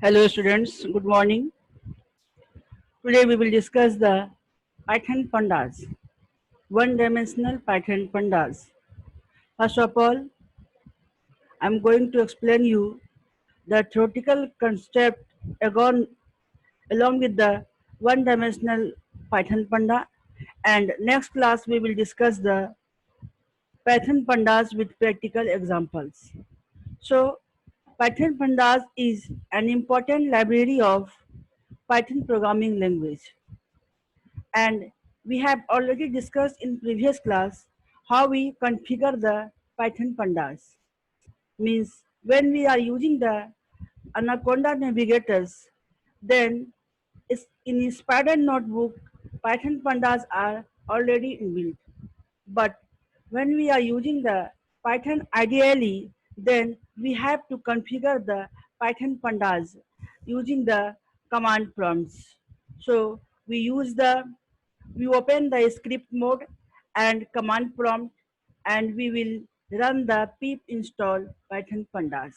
Hello students, good morning. Today we will discuss the Python pandas, one-dimensional Python pandas. First of all, I am going to explain you the theoretical concept along, along with the one-dimensional Python panda, and next class we will discuss the Python pandas with practical examples. So, Python pandas is an important library of Python programming language. And we have already discussed in previous class how we configure the Python pandas. Means when we are using the Anaconda navigators, then in Spider notebook, Python pandas are already inbuilt. But when we are using the Python ideally, then we have to configure the Python pandas using the command prompts. So we open the script mode and command prompt, and we will run the pip install Python pandas.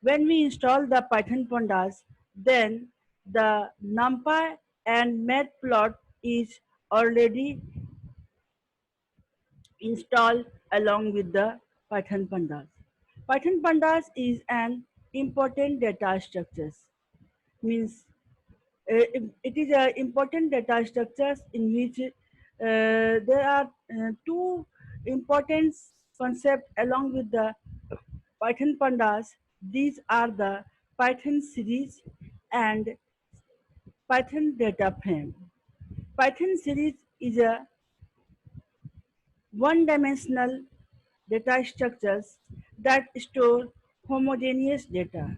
When we install the Python pandas, then the numpy and matplot is already installed along with the Python pandas. Python pandas is an important data structures. Means it is a important data structures in which there are two important concepts along with the Python pandas. These are the Python series and Python data frame. Python series is a one-dimensional data structures that store homogeneous data,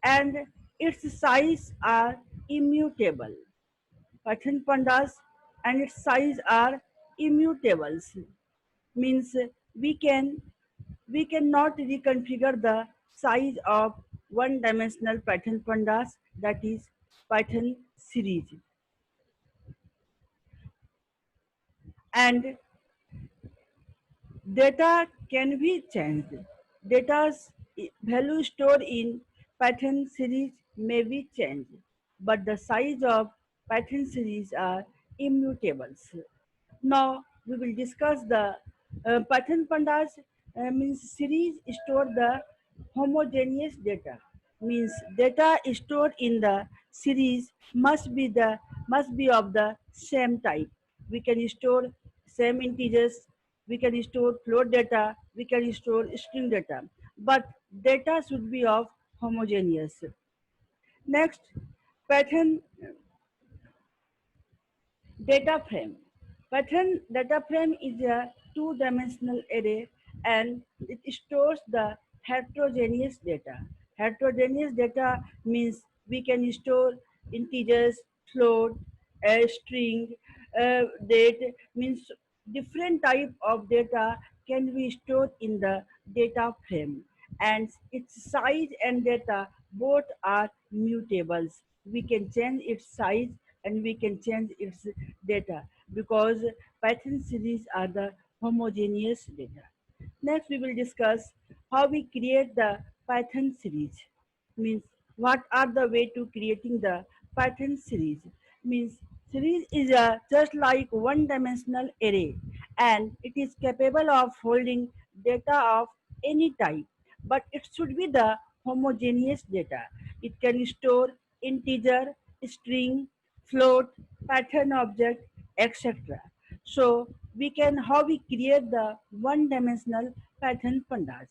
and its size are immutable. Python pandas and its size are immutables. Means we cannot reconfigure the size of one-dimensional Python pandas, that is Python series. And data can be changed. Data's value stored in Python series may be changed, but the size of Python series are immutables. Now we will discuss the Python pandas. Means series store the homogeneous data. Means data stored in the series must be of the same type. We can store same integers, we can store float data, we can store string data, but data should be of homogeneous. Next, pattern data frame. Pattern data frame is a two-dimensional array, and it stores the heterogeneous data. Heterogeneous data means we can store integers, float, a string, date, means different type of data can be stored in the data frame, and its size and data both are mutables. We can change its size and we can change its data because Python series are the homogeneous data. Next, we will discuss how we create the Python series. Means what are the way to creating the Python series? Means series is a just like one-dimensional array, and it is capable of holding data of any type, but it should be the homogeneous data. It can store integer, string, float, pattern object, etc. So we can how we create the one-dimensional Python pandas.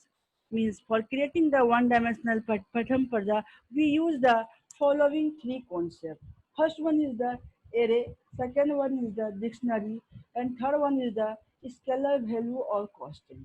Means for creating the one-dimensional pattern panda, we use the following three concepts. First one is the array, second one is the dictionary, and third one is the scalar value or constant.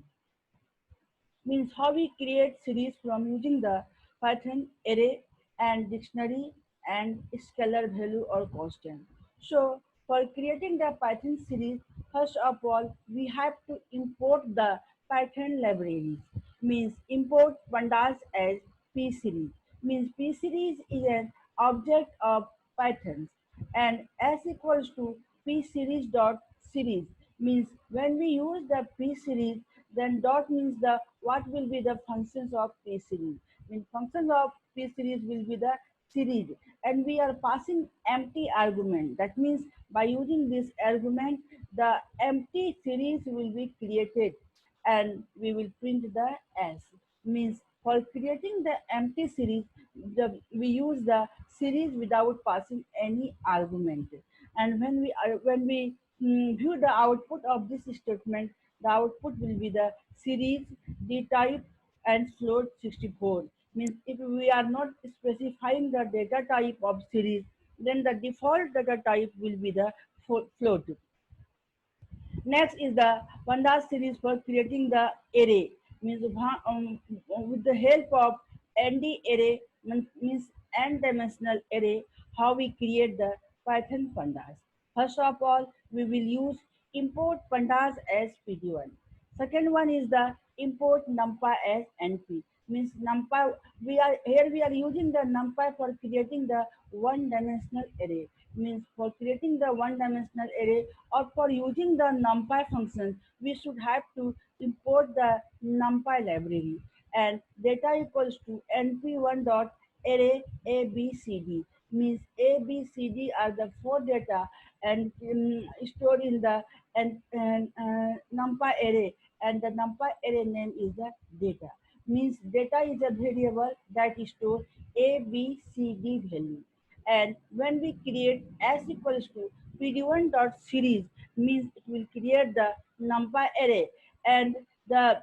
Means how we create series from using the Python array and dictionary and scalar value or constant. So for creating the Python series, first of all, we have to import the Python libraries. Means import pandas as P series. Means P series is an object of Python, and s equals to P series dot series. Means when we use the P series, then dot means the what will be the functions of P series. Means functions of P series will be the series, and we are passing empty argument. That means by using this argument, the empty series will be created and we will print the s. Means for creating the empty series, we use the series without passing any argument. And when we view the output of this statement, the output will be the series, d type, and float 64. Means if we are not specifying the data type of series, then the default data type will be the float. Next is the pandas series for creating the array. Means with the help of nd array, means n-dimensional array, how we create the Python pandas. First of all, we will use import pandas as PD1. Second one is the import numpy as np. Means numpy, we are using the numpy for creating the one-dimensional array. Means for creating the one-dimensional array or for using the numpy function, we should have to import the numpy library. And data equals to np1 dot array abcd. Means abcd are the four data and stored in the numpy array, and the numpy array name is the data. Means data is a variable that stores a b c d value. And when we create s equals to pd1 dot series, means it will create the numpy array and the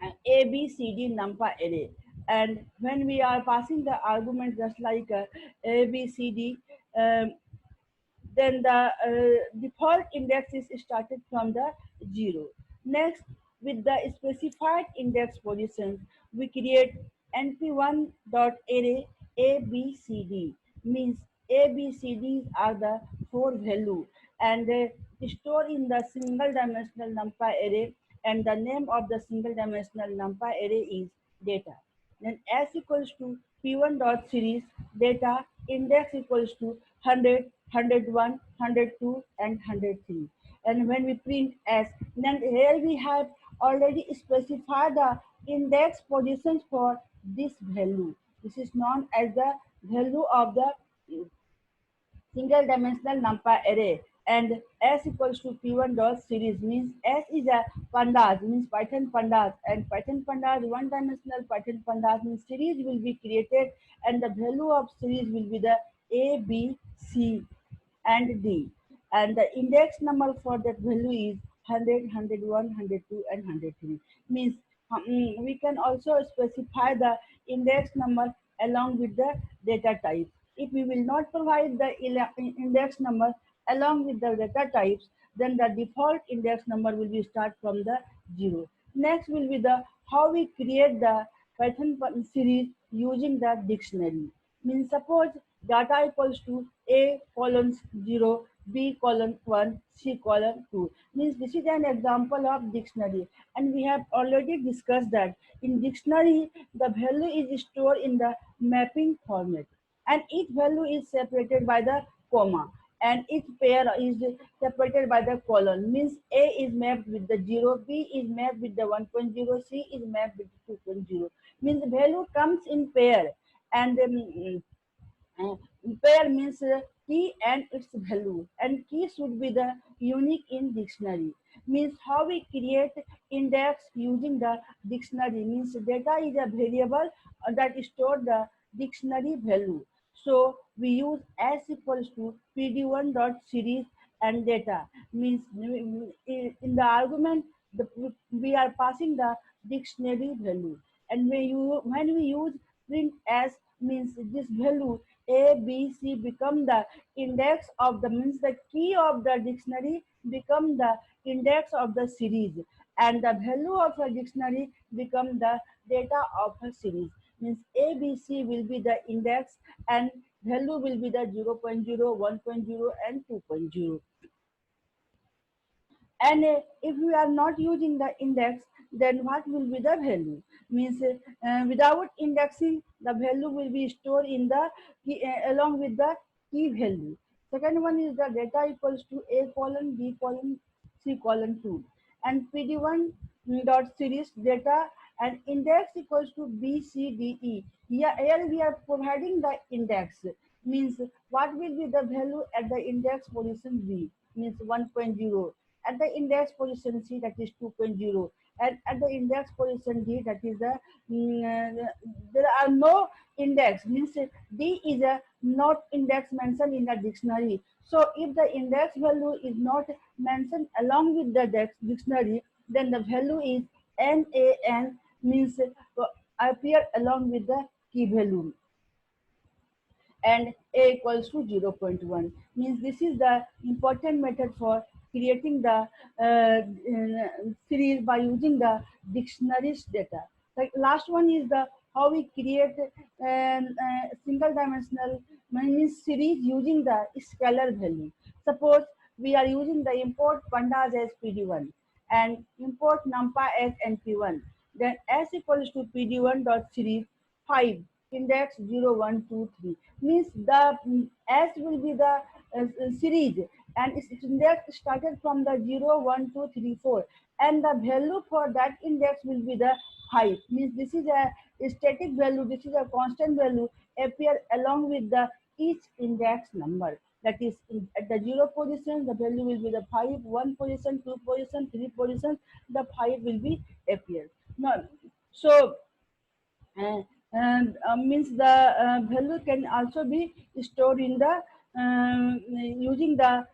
a b c d numpy array. And when we are passing the argument just like a b c d, um, then the default index is started from the 0. Next, with the specified index positions, we create np1.array abcd. Means abcds are the four value and stored in the single dimensional numpy array, and the name of the single dimensional numpy array is data. Then s equals to p1 dot series data index equals to 100, 101, 102, and 103. And when we print s, then here we have already specified the index positions for this value. This is known as the value of the single dimensional numpy array. And s equals to p1 dot series. Means s is a pandas, means Python pandas, and Python pandas, one dimensional Python pandas, means series will be created and the value of series will be the a b c and d, and the index number for that value is 100, 101, 102, and 103. Means we can also specify the index number along with the data type. If we will not provide the index number along with the data types, then the default index number will be start from the 0. Next will be the how we create the Python series using the dictionary. Means suppose data equals to a colon 0, b colon 1, c colon 2. Means this is an example of dictionary, and we have already discussed that in dictionary the value is stored in the mapping format, and each value is separated by the comma, and each pair is separated by the colon. Means a is mapped with the 0, b is mapped with the 1.0, c is mapped with 2.0. Means value comes in pair, and uh, pair means key and its value, and key should be the unique in dictionary. Means how we create index using the dictionary. Means data is a variable that store the dictionary value. So we use s equals to pd1 dot series and data. Means in the argument we are passing the dictionary value, and when we use print s, means this value a b c become the index of the, means the key of the dictionary become the index of the series, and the value of a dictionary become the data of a series. Means a b c will be the index and value will be the 0.0, 1.0, and 2.0. And if we are not using the index, then what will be the value? Means without indexing, the value will be stored in the key, along with the key value. Second one is the data equals to a colon b colon c colon 2, and pd1 dot series data and index equals to B, C, D, E. Here we are providing the index, means what will be the value at the index position B, means 1.0, at the index position C, that is 2.0, and at the index position D, that is the there are no index, means D is a not index mentioned in the dictionary. So if the index value is not mentioned along with the dictionary, then the value is NaN, means appear along with the key value, and a equals to 0.1, means this is the important method for creating the series by using the dictionaries data. The last one is the how we create single dimensional, means series using the scalar value. Suppose we are using the import pandas as pd1 and import numpy as np1, then s equals to pd1 dot series 5 index 0 1 2 3, means the s will be the series, and its index started from the 0 1 2 3 4, and the value for that index will be the 5, means this is a static value, this is a constant value appear along with the each index number. That is at the 0 position the value will be the 5, 1 position, 2 position, 3 position, the 5 will be appear. Now, so uh, means the value can also be stored in the using the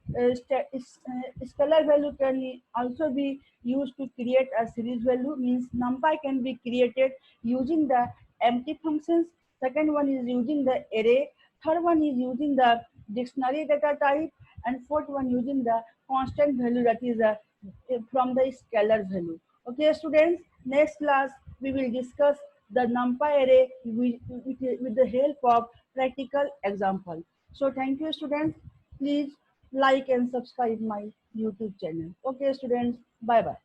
scalar value can also be used to create a series value, means numpy can be created using the empty functions. Second one is using the array. Third one is using the dictionary data type, and fourth one using the constant value, that is from the scalar value. Okay, students, next class we will discuss the NumPy array with the help of practical example. So thank you, students. Please like and subscribe my YouTube channel. Okay, students. Bye bye.